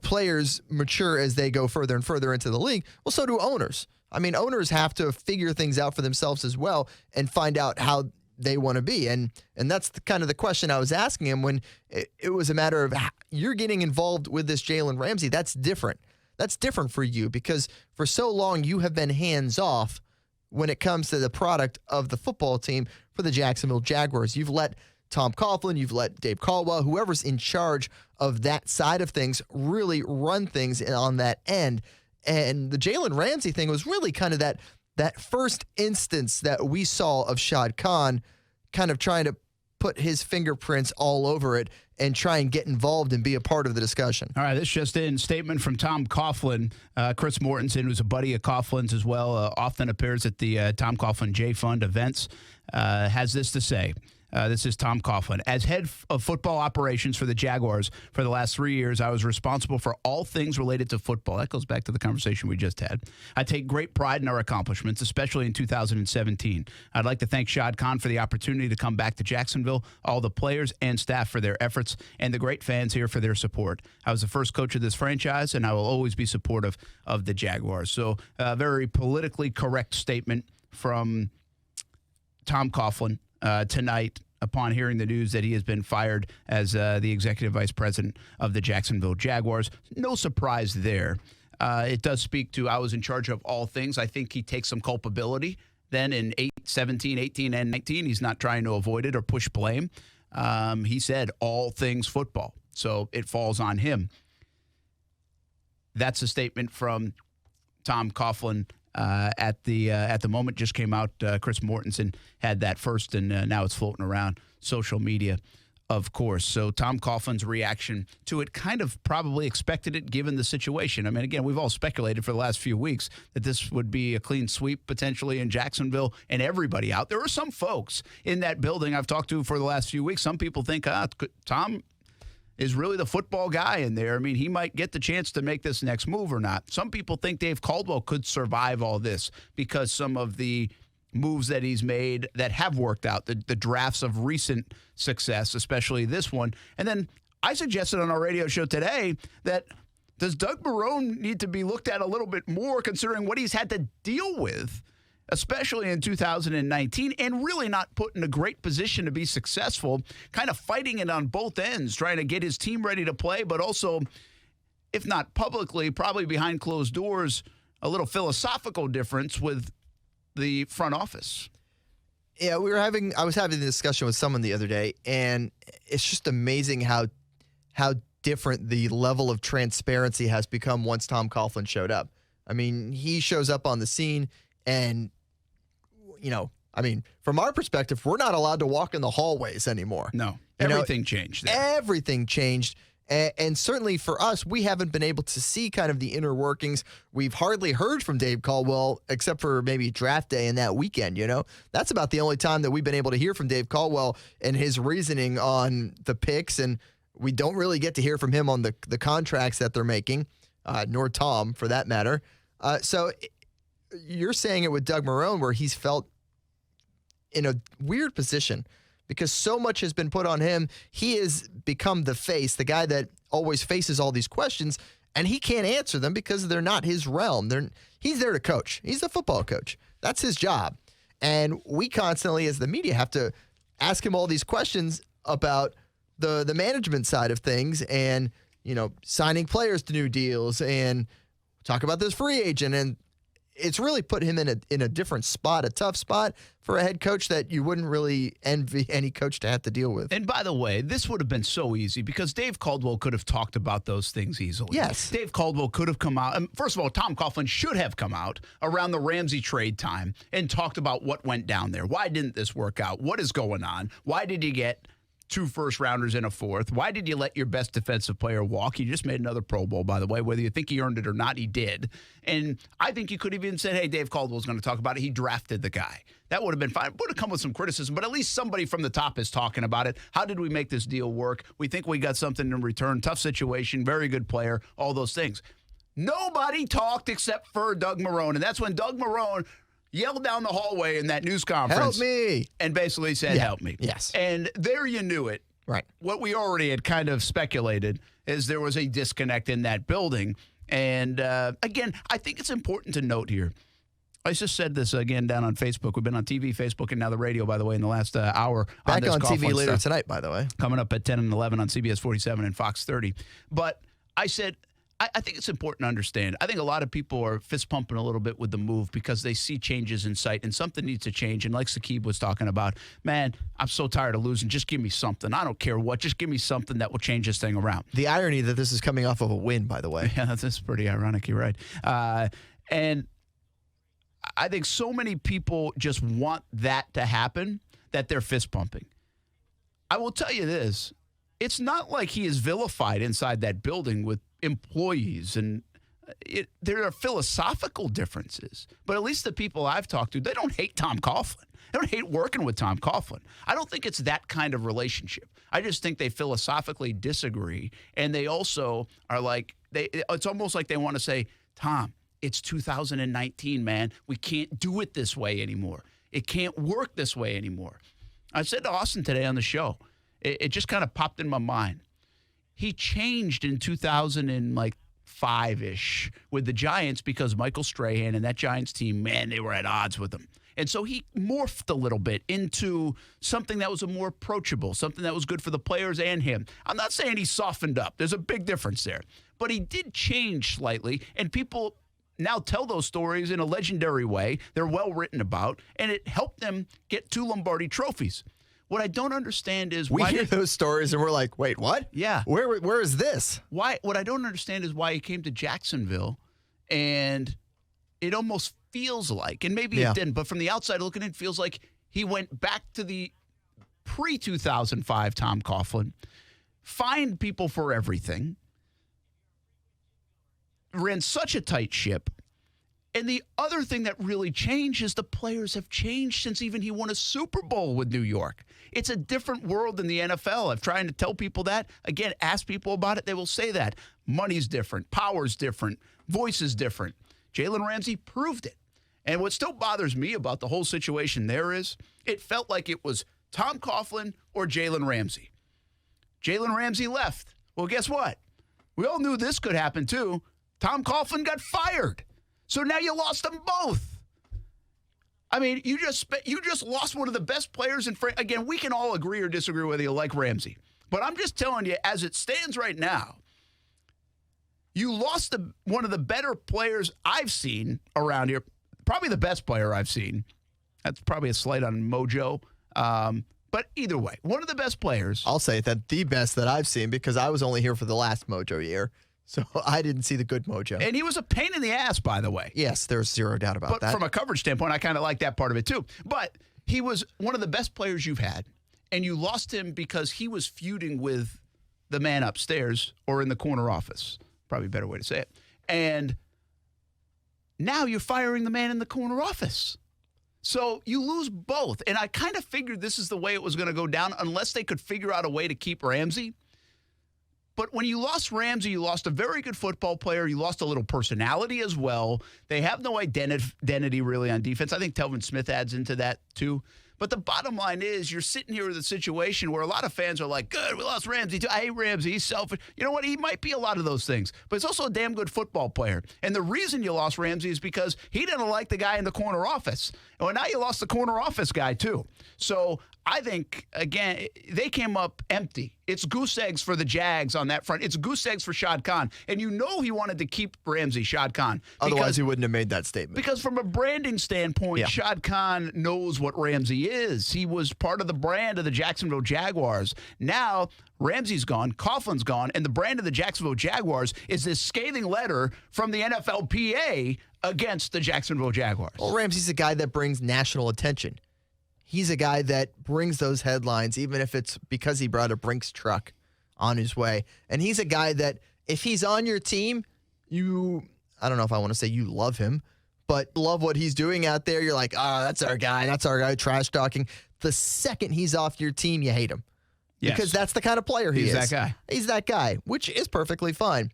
players mature as they go further and further into the league. Well, so do owners. I mean, owners have to figure things out for themselves as well and find out how they want to be. And that's kind of the question I was asking him when it was a matter of you're getting involved with this Jalen Ramsey. That's different. That's different for you because for so long you have been hands off when it comes to the product of the football team for the Jacksonville Jaguars. You've let Tom Coughlin, you've let Dave Caldwell, whoever's in charge of that side of things, really run things on that end. And the Jalen Ramsey thing was really kind of that first instance that we saw of Shad Khan kind of trying to put his fingerprints all over it and try and get involved and be a part of the discussion. All right, this just in. Statement from Tom Coughlin. Chris Mortensen, who's a buddy of Coughlin's as well, often appears at the Tom Coughlin J Fund events, has this to say. This is Tom Coughlin. As head of football operations for the Jaguars for the last 3 years, I was responsible for all things related to football. That goes back to the conversation we just had. I take great pride in our accomplishments, especially in 2017. I'd like to thank Shad Khan for the opportunity to come back to Jacksonville, all the players and staff for their efforts, and the great fans here for their support. I was the first coach of this franchise, and I will always be supportive of the Jaguars. So a very politically correct statement from Tom Coughlin tonight upon hearing the news that he has been fired as the executive vice president of the Jacksonville Jaguars. No surprise there. It does speak to I was in charge of all things. I think he takes some culpability then in 17, 18, and 19. He's not trying to avoid it or push blame. He said all things football, so it falls on him. That's a statement from Tom Coughlin. At the moment just came out. Chris Mortensen had that first, and now it's floating around social media, of course. So Tom Coughlin's reaction to it kind of probably expected it given the situation. I mean, again, we've all speculated for the last few weeks that this would be a clean sweep potentially in Jacksonville and everybody out. There are some folks in that building I've talked to for the last few weeks. Some people think, Tom is really the football guy in there. I mean, he might get the chance to make this next move or not. Some people think Dave Caldwell could survive all this because some of the moves that he's made that have worked out, the drafts of recent success, especially this one. And then I suggested on our radio show today that does Doug Marrone need to be looked at a little bit more considering what he's had to deal with, especially in 2019, and really not put in a great position to be successful, kind of fighting it on both ends, trying to get his team ready to play, but also, if not publicly, probably behind closed doors, a little philosophical difference with the front office. Yeah, I was having a discussion with someone the other day, and it's just amazing how different the level of transparency has become once Tom Coughlin showed up. I mean, he shows up on the scene and, from our perspective, we're not allowed to walk in the hallways anymore. No, everything changed there. Everything changed. And certainly for us, we haven't been able to see kind of the inner workings. We've hardly heard from Dave Caldwell except for maybe draft day and that weekend, That's about the only time that we've been able to hear from Dave Caldwell and his reasoning on the picks. And we don't really get to hear from him on the contracts that they're making, nor Tom for that matter. So you're saying it with Doug Marrone where he's felt in a weird position because so much has been put on him. He has become the face, the guy that always faces all these questions, and he can't answer them because they're not his realm. He's there to coach. He's the football coach. That's his job. And we constantly, as the media, have to ask him all these questions about the management side of things and, signing players to new deals and talk about this free agent. And it's really put him in a different spot, a tough spot for a head coach that you wouldn't really envy any coach to have to deal with. And by the way, this would have been so easy because Dave Caldwell could have talked about those things easily. Yes. Dave Caldwell could have come out. First of all, Tom Coughlin should have come out around the Ramsey trade time and talked about what went down there. Why didn't this work out? What is going on? Why did you get 2 first-rounders and a 4th? Why did you let your best defensive player walk? He just made another Pro Bowl, by the way. Whether you think he earned it or not, he did. And I think you could have even said, hey, Dave Caldwell's going to talk about it. He drafted the guy. That would have been fine. Would have come with some criticism, but at least somebody from the top is talking about it. How did we make this deal work? We think we got something in return. Tough situation, very good player, all those things. Nobody talked except for Doug Marrone, and that's when Doug Marrone yelled down the hallway in that news conference. Help me. And basically said, help me. Yes. And there you knew it. Right. What we already had kind of speculated is there was a disconnect in that building. And again, I think it's important to note here. I just said this again down on Facebook. We've been on TV, Facebook, and now the radio, by the way, in the last hour. Back on TV Coughlin later stuff. tonight, by the way. Coming up at 10 and 11 on CBS 47 and Fox 30. But I said, I think it's important to understand. I think a lot of people are fist pumping a little bit with the move because they see changes in sight and something needs to change. And like Sakib was talking about, man, I'm so tired of losing. Just give me something. I don't care what. Just give me something that will change this thing around. The irony that this is coming off of a win, by the way. Yeah, that's pretty ironic. You're right. And I think so many people just want that to happen that they're fist pumping. I will tell you this. It's not like he is vilified inside that building with employees, and there are philosophical differences. But at least the people I've talked to, they don't hate Tom Coughlin. They don't hate working with Tom Coughlin. I don't think it's that kind of relationship. I just think they philosophically disagree, and they also are like, it's almost like they want to say, Tom, it's 2019, man. We can't do it this way anymore. It can't work this way anymore. I said to Austin today on the show, it just kind of popped in my mind. He changed in 2005-ish with the Giants because Michael Strahan and that Giants team, man, they were at odds with him. And so he morphed a little bit into something that was a more approachable, something that was good for the players and him. I'm not saying he softened up. There's a big difference there. But he did change slightly, and people now tell those stories in a legendary way. They're well written about, and it helped them get 2 Lombardi trophies. What I don't understand is we hear those stories and we're like, wait, what? Yeah. Where is this? Why? What I don't understand is why he came to Jacksonville, and it almost feels like, and maybe it didn't, but from the outside looking in, it feels like he went back to the pre-2005 Tom Coughlin, fined people for everything, ran such a tight ship. And the other thing that really changed is the players have changed since even he won a Super Bowl with New York. It's a different world than the NFL. I'm trying to tell people that. Again, ask people about it. They will say that. Money's different. Power's different. Voice is different. Jalen Ramsey proved it. And what still bothers me about the whole situation there is it felt like it was Tom Coughlin or Jalen Ramsey. Jalen Ramsey left. Well, guess what? We all knew this could happen too. Tom Coughlin got fired. So now you lost them both. I mean, you just lost one of the best players in France. Again, we can all agree or disagree whether you like Ramsey. But I'm just telling you, as it stands right now, you lost one of the better players I've seen around here. Probably the best player I've seen. That's probably a slight on Mojo. But either way, one of the best players. I'll say that the best that I've seen because I was only here for the last Mojo year. So I didn't see the good mojo. And he was a pain in the ass, by the way. Yes, there's zero doubt about But that. from a coverage standpoint, I kind of like that part of it too. But he was one of the best players you've had, and you lost him because he was feuding with the man upstairs or in the corner office. Probably a better way to say it. And now you're firing the man in the corner office. So you lose both. And I kind of figured this is the way it was going to go down unless they could figure out a way to keep Ramsey. But when you lost Ramsey, you lost a very good football player. You lost a little personality as well. They have no identity really on defense. I think Telvin Smith adds into that too. But the bottom line is you're sitting here with a situation where a lot of fans are like, good, we lost Ramsey too. I hate Ramsey. He's selfish. You know what? He might be a lot of those things. But he's also a damn good football player. And the reason you lost Ramsey is because he didn't like the guy in the corner office. And now you lost the corner office guy too. So I think, again, they came up empty. It's goose eggs for the Jags on that front. It's goose eggs for Shad Khan. And you know he wanted to keep Ramsey, Shad Khan. Otherwise, he wouldn't have made that statement. Because from a branding standpoint, Shad Khan knows what Ramsey is. He was part of the brand of the Jacksonville Jaguars. Now, Ramsey's gone, Coughlin's gone, and the brand of the Jacksonville Jaguars is this scathing letter from the NFLPA against the Jacksonville Jaguars. Well, Ramsey's a guy that brings national attention. He's a guy that brings those headlines, even if it's because he brought a Brinks truck on his way. And he's a guy that, if he's on your team, I don't know if I want to say you love him, but love what he's doing out there. You're like, oh, that's our guy, trash talking. The second he's off your team, you hate him. Yes. Because that's the kind of player he is. He's that guy. He's that guy, which is perfectly fine.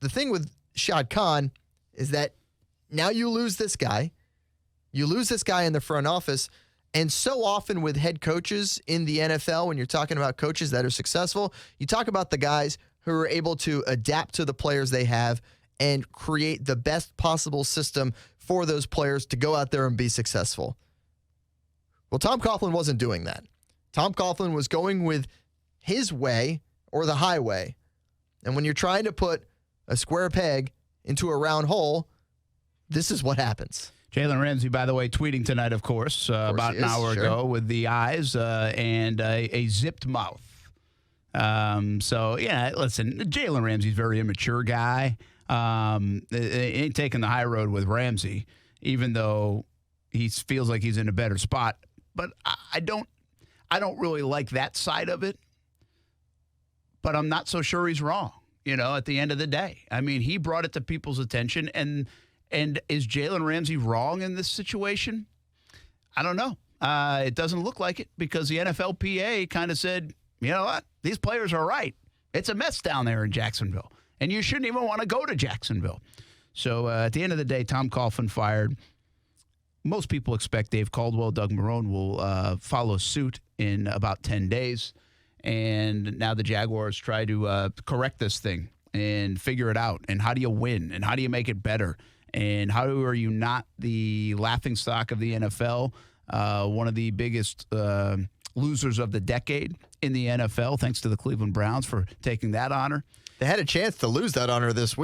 The thing with Shad Khan is that now you lose this guy. You lose this guy in the front office, and so often with head coaches in the NFL, when you're talking about coaches that are successful, you talk about the guys who are able to adapt to the players they have and create the best possible system for those players to go out there and be successful. Well, Tom Coughlin wasn't doing that. Tom Coughlin was going with his way or the highway. And when you're trying to put a square peg into a round hole, this is what happens. Jalen Ramsey, by the way, tweeting tonight, of course about an hour ago with the eyes and a zipped mouth. So, yeah, listen, Jalen Ramsey's a very immature guy. Ain't taking the high road with Ramsey, even though he feels like he's in a better spot. But I don't really like that side of it. But I'm not so sure he's wrong, at the end of the day. I mean, he brought it to people's attention, and is Jalen Ramsey wrong in this situation? I don't know. It doesn't look like it because the NFLPA kind of said, you know what? These players are right. It's a mess down there in Jacksonville, and you shouldn't even want to go to Jacksonville. So at the end of the day, Tom Coughlin fired. Most people expect Dave Caldwell, Doug Marrone will follow suit in about 10 days. And now the Jaguars try to correct this thing and figure it out. And how do you win? And how do you make it better? And how are you not the laughingstock of the NFL, one of the biggest losers of the decade in the NFL, thanks to the Cleveland Browns for taking that honor? They had a chance to lose that honor this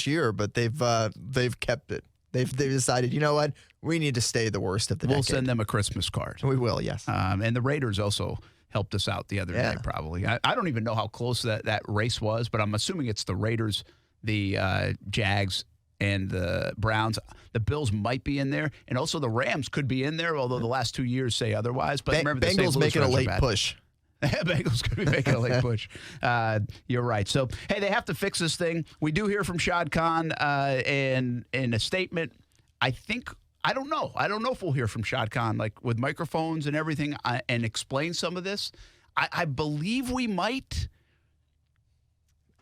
year, but they've kept it. They've decided, you know what? We need to stay the worst of the decade. We'll send them a Christmas card. We will, yes. And the Raiders also helped us out the other day, probably. I don't even know how close that race was, but I'm assuming it's the Raiders, the Jags, and the Browns. The Bills might be in there, and also the Rams could be in there, although the last 2 years say otherwise. But remember, the Bengals making a late push. Bengals could be making a late push. You're right. So, hey, they have to fix this thing. We do hear from Shad Khan in a statement. I don't know. I don't know if we'll hear from Shad Khan, like with microphones and everything, and explain some of this. I believe we might.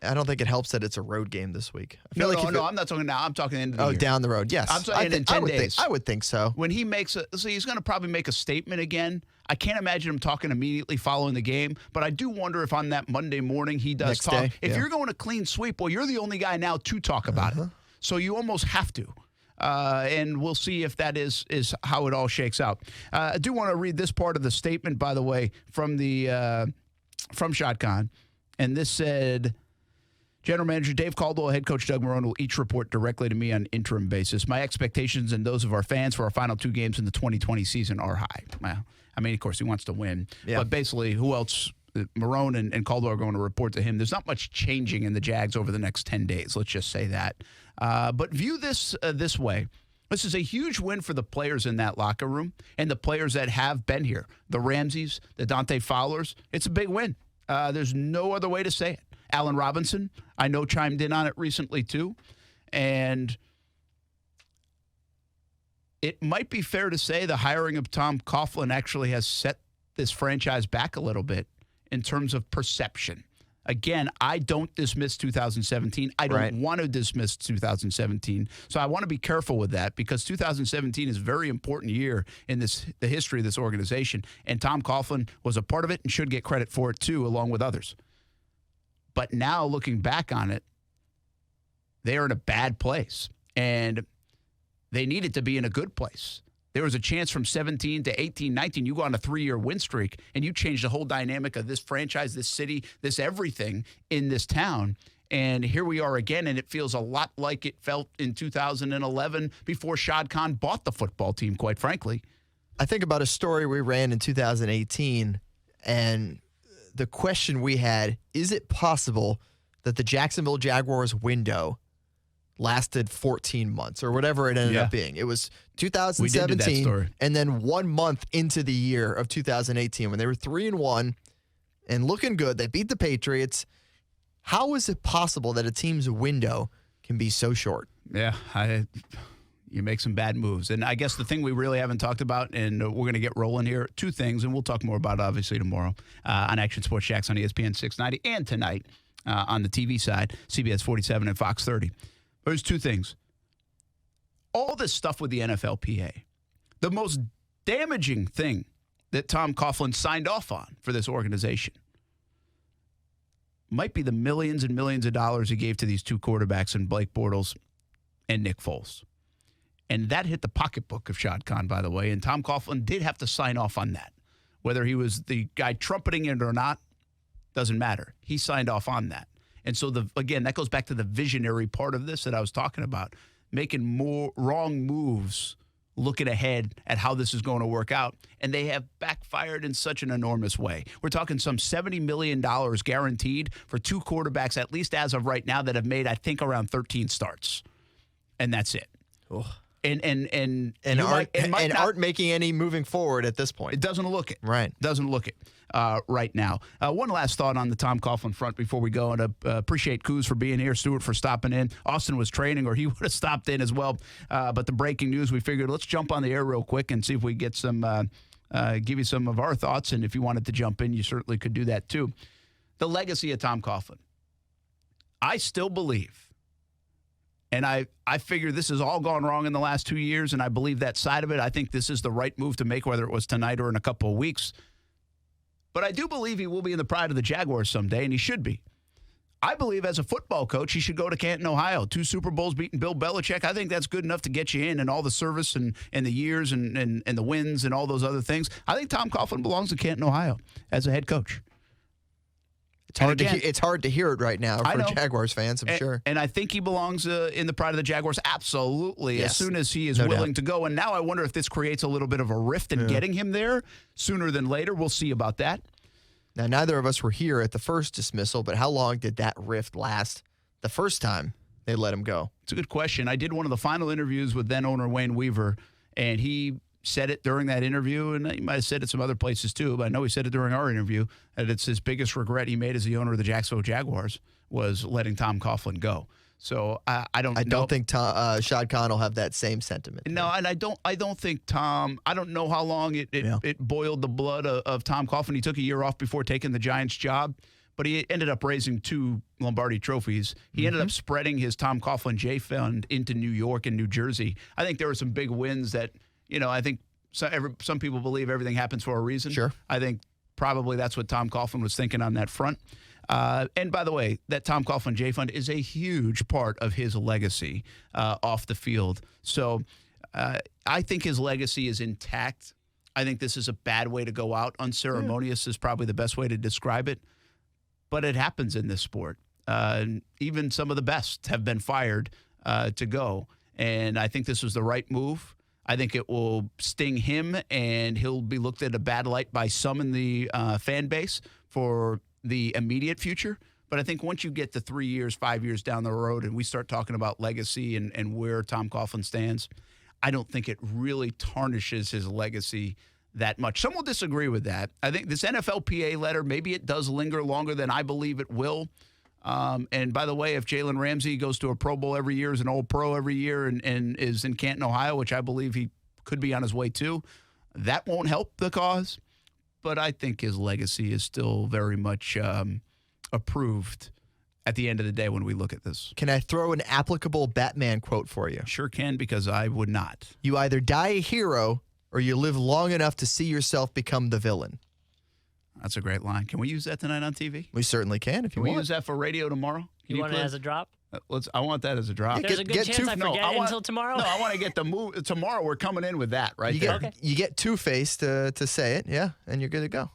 I don't think it helps that it's a road game this week. No, I'm not talking now. I'm talking into the year. Down the road, yes. I'm talking in 10 days. I would think so. When he makes he's going to probably make a statement again. I can't imagine him talking immediately following the game, but I do wonder if on that Monday morning he does Next talk. day, if you're going to clean sweep, well, you're the only guy now to talk about it. So you almost have to. And we'll see if that is how it all shakes out. I do want to read this part of the statement, by the way, from Shad Khan. And this said, General Manager Dave Caldwell, Head Coach Doug Marrone will each report directly to me on an interim basis. My expectations and those of our fans for our final 2 games in the 2020 season are high. Well, I mean, of course, he wants to win. Yeah. But basically, who else Marone and Caldwell are going to report to him. There's not much changing in the Jags over the next 10 days. Let's just say that. But view this this way. This is a huge win for the players in that locker room and the players that have been here. The Ramseys, the Dante Fowlers. It's a big win. There's no other way to say it. Allen Robinson, I know, chimed in on it recently too. And it might be fair to say the hiring of Tom Coughlin actually has set this franchise back a little bit in terms of perception. Again, I don't dismiss 2017. I don't want to dismiss 2017. So I want to be careful with that because 2017 is a very important year in the history of this organization. And Tom Coughlin was a part of it and should get credit for it too, along with others. But now looking back on it, they are in a bad place. And they needed to be in a good place. There was a chance from 17 to 18, 19, you go on a 3-year win streak, and you change the whole dynamic of this franchise, this city, this everything in this town. And here we are again, and it feels a lot like it felt in 2011 before Shad Khan bought the football team, quite frankly. I think about a story we ran in 2018, and the question we had, is it possible that the Jacksonville Jaguars window lasted 14 months or whatever it ended up being? It was 2017 and then 1 month into the year of 2018 when they were 3-1 and looking good. They beat the Patriots. How is it possible that a team's window can be so short? Yeah, you make some bad moves. And I guess the thing we really haven't talked about, and we're going to get rolling here, two things, and we'll talk more about it obviously tomorrow on Action Sports Jacks on ESPN690 and tonight on the TV side, CBS 47 and Fox 30. There's two things. All this stuff with the NFLPA, the most damaging thing that Tom Coughlin signed off on for this organization might be the millions and millions of dollars he gave to these two quarterbacks in Blake Bortles and Nick Foles. And that hit the pocketbook of Shad Khan, by the way, and Tom Coughlin did have to sign off on that. Whether he was the guy trumpeting it or not, doesn't matter. He signed off on that. And so, again, that goes back to the visionary part of this that I was talking about, making more wrong moves, looking ahead at how this is going to work out. And they have backfired in such an enormous way. We're talking some $70 million guaranteed for two quarterbacks, at least as of right now, that have made, I think, around 13 starts. And that's it. Oh. And aren't making any moving forward at this point. It doesn't look it. Right. Doesn't look it right now. One last thought on the Tom Coughlin front before we go, and appreciate Kuz for being here, Stuart for stopping in. Austin was training, or he would have stopped in as well. But the breaking news, we figured let's jump on the air real quick and see if we get some, give you some of our thoughts. And if you wanted to jump in, you certainly could do that too. The legacy of Tom Coughlin. I still believe, and I figure this has all gone wrong in the last 2 years, and I believe that side of it. I think this is the right move to make, whether it was tonight or in a couple of weeks. But I do believe he will be in the pride of the Jaguars someday, and he should be. I believe as a football coach, he should go to Canton, Ohio. 2 Super Bowls beating Bill Belichick. I think that's good enough to get you in, and all the service and the years and the wins and all those other things. I think Tom Coughlin belongs to Canton, Ohio as a head coach. It's hard to hear it right now for Jaguars fans, I'm sure. And I think he belongs in the pride of the Jaguars, absolutely, yes, as soon as he is willing to go. And now I wonder if this creates a little bit of a rift in getting him there sooner than later. We'll see about that. Now, neither of us were here at the first dismissal, but how long did that rift last the first time they let him go? It's a good question. I did one of the final interviews with then-owner Wayne Weaver, and he said it during that interview, and he might have said it some other places too, but I know he said it during our interview, that it's his biggest regret he made as the owner of the Jacksonville Jaguars was letting Tom Coughlin go. So I don't think Shad Khan will have that same sentiment. No, and I don't think Tom, I don't know how long it boiled the blood of Tom Coughlin. He took a year off before taking the Giants job, but he ended up raising 2 Lombardi trophies. He ended up spreading his Tom Coughlin J Fund into New York and New Jersey. I think there were some big wins that, I think some people believe everything happens for a reason. Sure. I think probably that's what Tom Coughlin was thinking on that front. And by the way, that Tom Coughlin J Fund is a huge part of his legacy off the field. So I think his legacy is intact. I think this is a bad way to go out. Unceremonious is probably the best way to describe it. But it happens in this sport. Even some of the best have been fired to go. And I think this was the right move. I think it will sting him, and he'll be looked at a bad light by some in the fan base. for the immediate future. But I think once you get to 3 years, 5 years down the road, and we start talking about legacy and where Tom Coughlin stands, I don't think it really tarnishes his legacy that much. Some will disagree with that. I think this NFLPA letter, maybe it does linger longer than I believe it will. And by the way, if Jalen Ramsey goes to a Pro Bowl every year, is an All Pro every year, and is in Canton, Ohio, which I believe he could be on his way to, that won't help the cause. But I think his legacy is still very much approved at the end of the day when we look at this. Can I throw an applicable Batman quote for you? Sure can, because I would not. You either die a hero or you live long enough to see yourself become the villain. That's a great line. Can we use that tonight on TV? We certainly can if you Can we want. use that for radio tomorrow? Can You want it play- as a drop? I want that as a drop. There's a good chance I forget until tomorrow. No, I want to get the move. Tomorrow we're coming in with that right You there. get, you get Two-Face to say it, yeah, and you're good to go.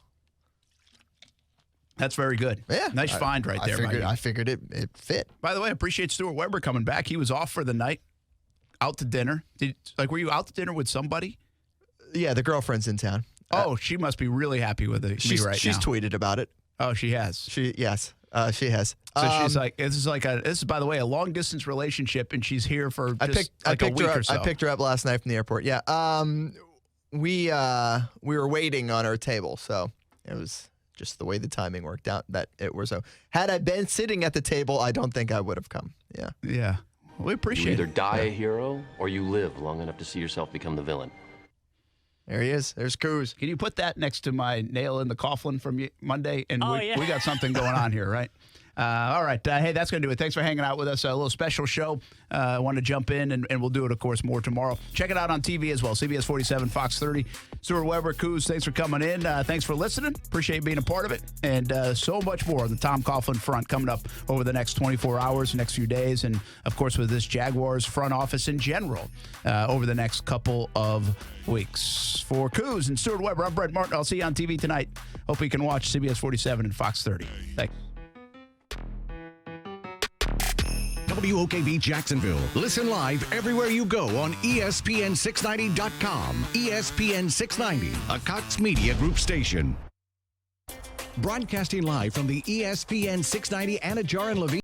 That's very good. Yeah. Nice find right there. I figured it fit. By the way, I appreciate Stuart Weber coming back. He was off for the night, out to dinner. Were you out to dinner with somebody? Yeah, the girlfriend's in town. She must be really happy with me right now. She's tweeted about it. Oh, she has. She has. So she's like, this is by the way, a long distance relationship, and she's here for just a week or so. I picked her up last night from the airport. Yeah. We were waiting on our table, so it was just the way the timing worked out that it was so. Had I been sitting at the table, I don't think I would have come. Yeah. Yeah. We appreciate You either it. die a hero or you live long enough to see yourself become the villain. There he is. There's Coos. Can you put that next to my nail in the Coughlin from Monday? And we got something going on here, right? All right. Hey, that's going to do it. Thanks for hanging out with us. A little special show. I want to jump in, and we'll do it, of course, more tomorrow. Check it out on TV as well. CBS 47, Fox 30. Stuart Weber, Coos, thanks for coming in. Thanks for listening. Appreciate being a part of it. And so much more on the Tom Coughlin front coming up over the next 24 hours, next few days. And, of course, with this Jaguars front office in general over the next couple of weeks. For Coos and Stuart Weber, I'm Brett Martin. I'll see you on TV tonight. Hope you can watch CBS 47 and Fox 30. Thanks. WOKV Jacksonville. Listen live everywhere you go on ESPN690.com. ESPN690, a Cox Media Group station. Broadcasting live from the ESPN690 Anajar and Levine